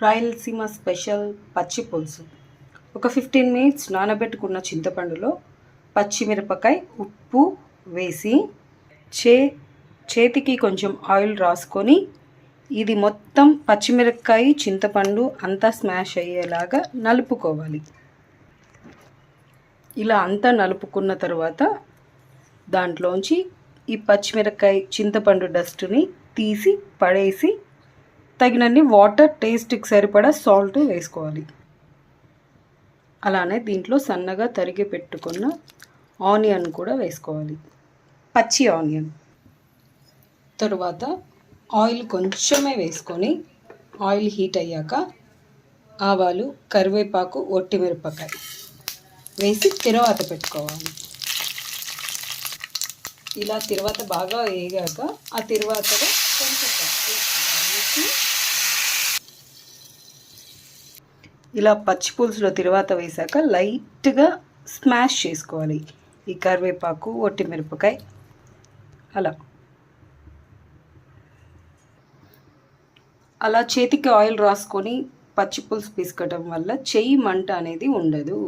Rayalaseema special పచ్చి పులుసు. ఒక 15 మినిట్స్ నానబెట్టుకున్న చింతపండులో పచ్చిమిరపకాయ, ఉప్పు వేసి చేతికి కొంచెం ఆయిల్ రాసుకొని ఇది మొత్తం పచ్చిమిరపకాయ చింతపండు అంతా స్మాష్ అయ్యేలాగా నలుపుకోవాలి. ఇలా అంతా నలుపుకున్న తర్వాత దాంట్లోంచి ఈ పచ్చిమిరపకాయ చింతపండు డస్ట్ని తీసి పడేసి తగినన్ని వాటర్, టేస్ట్కి సరిపడా సాల్ట్ వేసుకోవాలి. అలానే దీంట్లో సన్నగా తరిగి పెట్టుకున్న ఆనియన్ కూడా వేసుకోవాలి, పచ్చి ఆనియన్. తరువాత ఆయిల్ కొంచెమే వేసుకొని ఆయిల్ హీట్ అయ్యాక ఆవాలు, కరివేపాకు, ఒట్టిమిరపకాయ వేసి తిరువాత పెట్టుకోవాలి. ఇలా తిరువాత బాగా వేగాక ఆ తిరువాతలో కొంచెం ఇలా పచ్చి పులుసులో తిరువాత వేసాక లైట్గా స్మాష్ చేసుకోవాలి ఈ కరివేపాకు, ఒట్టిమిరపకాయ. అలా చేతికి ఆయిల్ రాసుకొని పచ్చి పులుసు పిసకటం వల్ల చెయ్యి మంట అనేది ఉండదు.